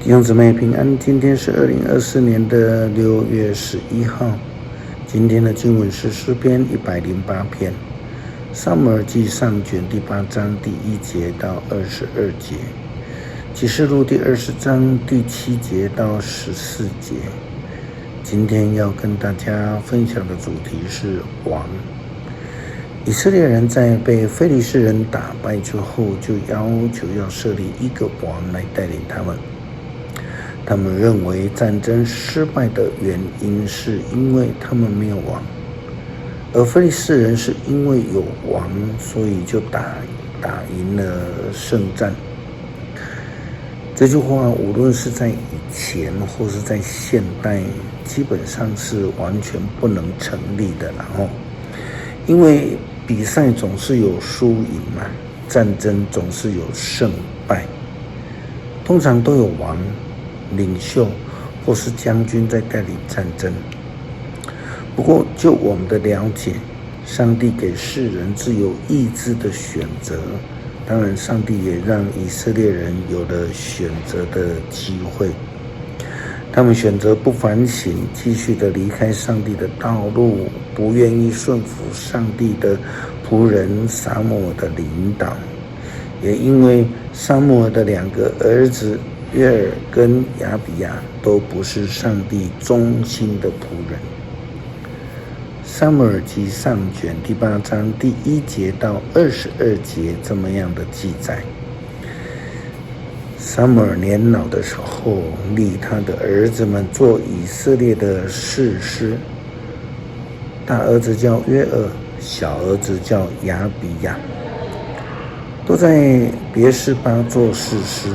弟兄姊妹平安，今天是2024年的6月11号。今天的经文是诗篇108篇，撒母耳记上卷第8章第1节到22节，启示录第20章第7节到14节。今天要跟大家分享的主题是王。以色列人在被非利士人打败之后，就要求要设立一个王来带领他们。他们认为战争失败的原因是因为他们没有王，而非利士人是因为有王，所以就打赢了胜战。这句话无论是在以前或是在现代，基本上是完全不能成立的。因为比赛总是有输赢嘛，战争总是有胜败，通常都有王、领袖或是将军在带领战争。不过就我们的了解，上帝给世人自由意志的选择，当然上帝也让以色列人有了选择的机会。他们选择不反省，继续的离开上帝的道路，不愿意顺服上帝的仆人撒母耳的领导。也因为撒母耳的2个儿子约珥跟亚比亚都不是上帝忠心的仆人。撒母耳记上卷第8章第1节到22节这么样的记载：撒母耳年老的时候，立他的儿子们做以色列的士师。大儿子叫约珥，小儿子叫亚比亚，都在别是巴做士师。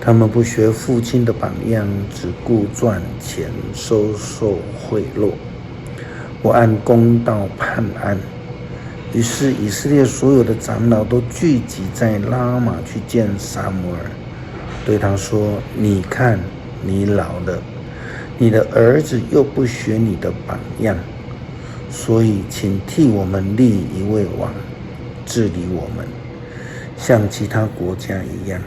他们不学父亲的榜样，只顾赚钱，收受贿赂，不按公道判案。于是以色列所有的长老都聚集在拉玛去见撒母耳，对他说：你看，你老了，你的儿子又不学你的榜样，所以请替我们立一位王，治理我们，像其他国家一样。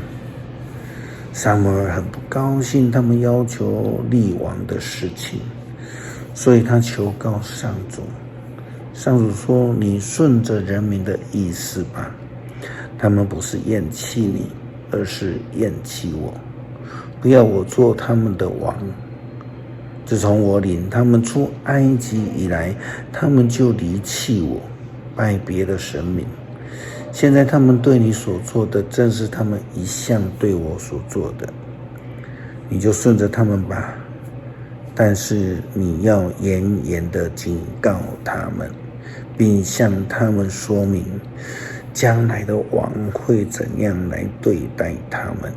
撒母耳很不高兴他们要求立王的事情，所以他求告上主。上主说：你顺着人民的意思吧，他们不是厌弃你，而是厌弃我，不要我做他们的王。自从我领他们出埃及以来，他们就离弃我，拜别的神明。现在他们对你所做的，正是他们一向对我所做的。你就顺着他们吧，但是你要严严地警告他们，并向他们说明将来的王会怎样来对待他们。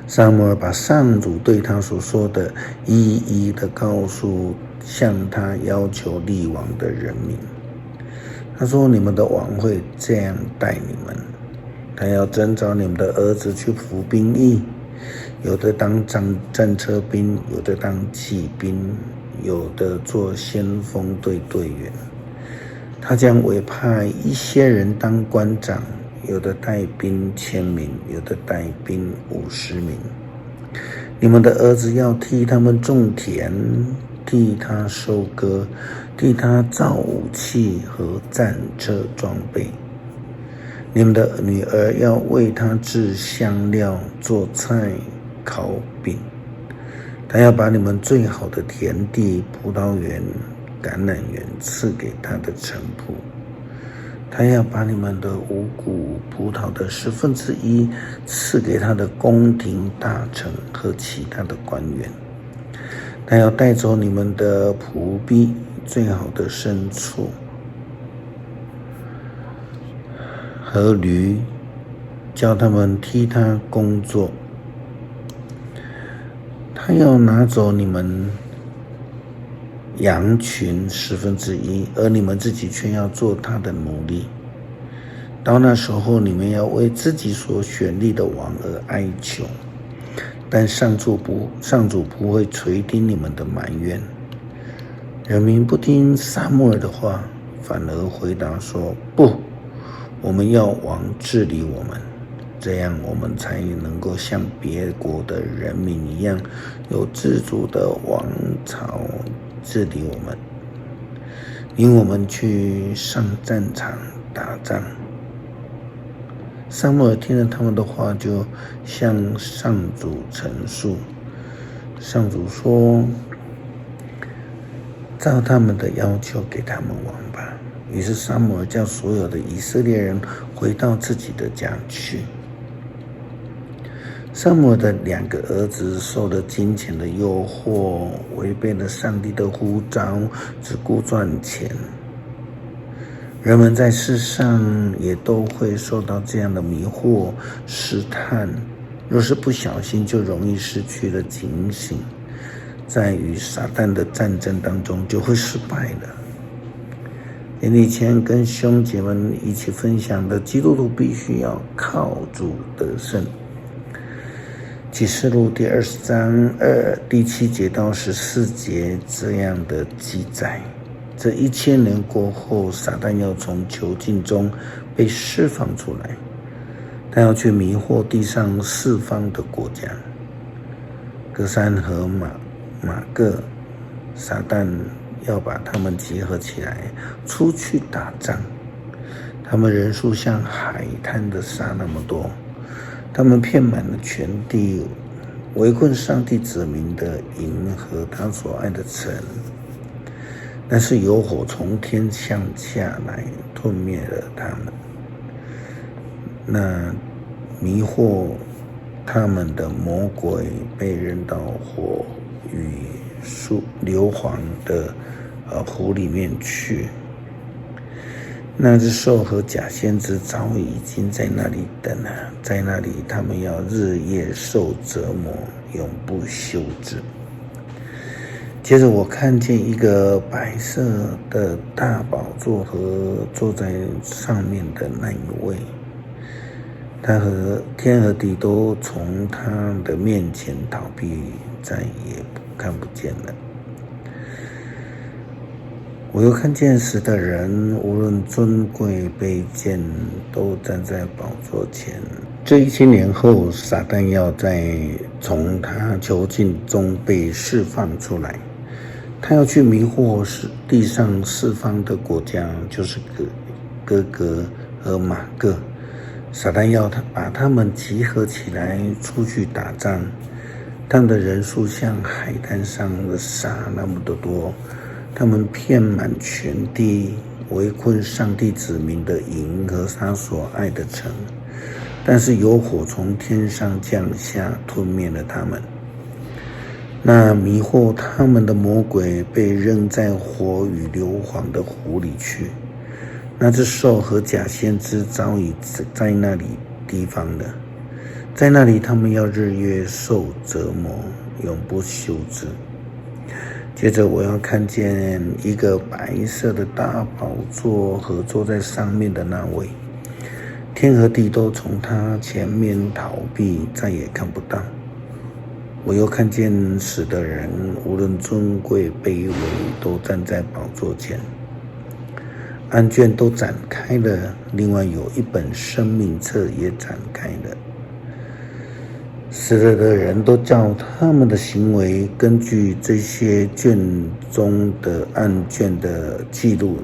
撒母耳把上主对他所说的一一的告诉向他要求立王的人民。他说：你们的王会这样待你们，他要征召你们的儿子去服兵役，有的当战车兵，有的当骑兵，有的做先锋队队员。他将委派一些人当官长，有的带兵1000名，有的带兵50名。你们的儿子要替他们种田，替他收割，替他造武器和战车装备。你们的女儿要为他制香料，做菜，烤饼。他要把你们最好的田地、葡萄园、橄榄园赐给他的臣仆。他要把你们的五谷葡萄的1/10赐给他的宫廷大臣和其他的官员。他要带走你们的仆婢，最好的牲畜和驴，叫他们替他工作。他要拿走你们羊群1/10，而你们自己却要做他的奴隶。到那时候，你们要为自己所选立的王而哀求，但上主不会垂听你们的埋怨。人民不听撒母耳的话，反而回答说：不，我们要王治理我们，这样我们才能够像别国的人民一样，有自主的王朝治理我们，领我们去上战场打仗。撒母耳听了他们的话，就向上主陈述。上主说：“照他们的要求给他们王吧。”于是撒母耳叫所有的以色列人回到自己的家去。撒母耳的2个儿子受了金钱的诱惑，违背了上帝的呼召，只顾赚钱。人们在世上也都会受到这样的迷惑试探，若是不小心，就容易失去了警醒，在与撒旦的战争当中就会失败了。以前跟兄姐们一起分享的，基督徒必须要靠主得胜。启示录第20章第7节到14节这样的记载。这1000年过后，撒旦要从囚禁中被释放出来，他要去迷惑地上4方的国家，歌珊和马各，撒旦要把他们集合起来，出去打仗。他们人数像海滩的沙那么多，他们遍满了全地，围困上帝子民的营和他所爱的城。但是有火从天降下来，吞灭了他们。那迷惑他们的魔鬼被扔到火与硫磺的湖里面去。那只兽和假先知早已经在那里等了，在那里他们要日夜受折磨，永不休止。接着我看见一个白色的大宝座和坐在上面的那一位，他和天和地都从他的面前逃避，再也看不见了。我又看见死的人，无论尊贵卑贱，都站在宝座前。这1000年后，撒旦要再从他囚禁中被释放出来，他要去迷惑地上4方的国家，就是哥哥和马各。撒旦要把他们集合起来，出去打仗。他们的人数像海滩上的沙那么的多，他们遍满全地，围困上帝子民的营和他所爱的城。但是有火从天上降下，吞灭了他们。那迷惑他们的魔鬼被扔在火与硫磺的湖里去。那只兽和假先知早已在那里地方了，在那里他们要日夜受折磨，永不休止。接着我要看见一个白色的大宝座和坐在上面的那位，天和地都从他前面逃避，再也看不到。我又看见死的人，无论尊贵卑微，都站在宝座前，案卷都展开了，另外有一本生命册也展开了。死了的人都照他们的行为，根据这些卷中的案卷的记录，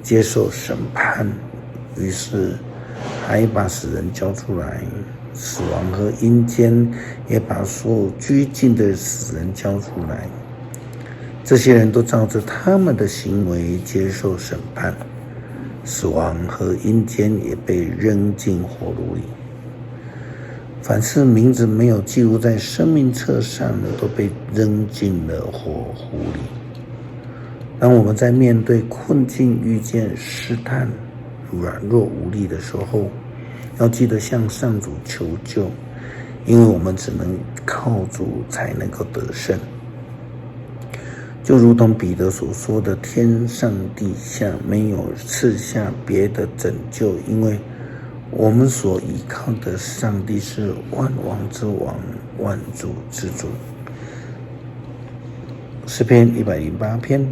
接受审判。于是还把死人交出来，死亡和阴间也把所有拘禁的死人交出来。这些人都照着他们的行为接受审判，死亡和阴间也被扔进火炉里。凡是名字没有记录在生命册上的，都被扔进了火湖里。当我们在面对困境、遇见试探、软弱无力的时候，要记得向上主求救，因为我们只能靠主才能够得胜。就如同彼得所说的，天上地下没有赐下别的拯救，因为我们所依靠的上帝是万王之王，万主之主。诗篇108篇，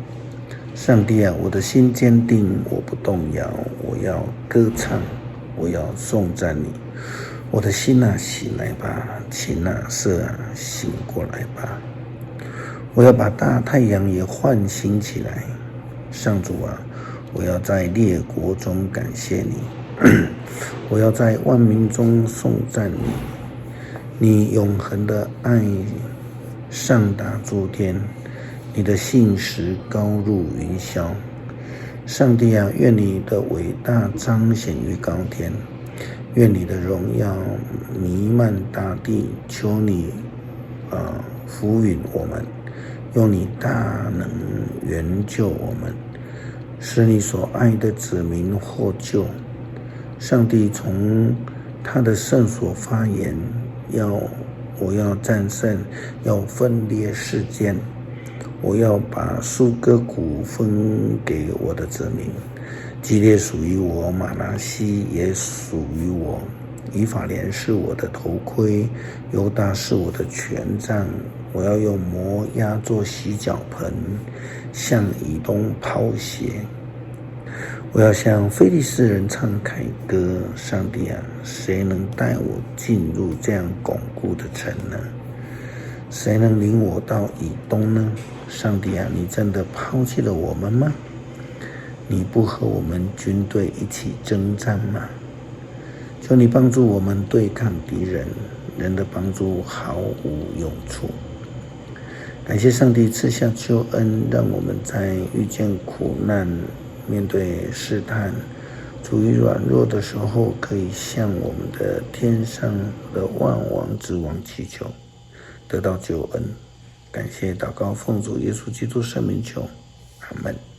上帝啊，我的心坚定，我不动摇，我要歌唱，我要颂赞你。我的心啊，醒来吧，情啊，色啊，醒过来吧。我要把大太阳也唤醒起来。上主啊，我要在列国中感谢你，我要在万民中颂赞你。你永恒的爱上达诸天，你的信实高入云霄。上帝啊，愿你的伟大彰显于高天，愿你的荣耀弥漫大地。求你抚允我们，用你大能援救我们，使你所爱的子民获救。上帝从他的圣所发言，我要战胜，要分裂世间，我要把苏格谷分给我的子民。基列属于我，马拿西也属于我。以法莲是我的头盔，犹大是我的权杖。我要用摩押做洗脚盆，向以东抛鞋。我要向非利士人唱凯歌。上帝啊，谁能带我进入这样巩固的城呢？谁能领我到以东呢？上帝啊，你真的抛弃了我们吗？你不和我们军队一起征战吗？求你帮助我们对抗敌人，人的帮助毫无用处。感谢上帝赐下救恩，让我们在遇见苦难、面对试探、处于软弱的时候，可以向我们的天上的万王之王祈求，得到救恩。感谢祷告，奉主耶稣基督圣名求，阿们。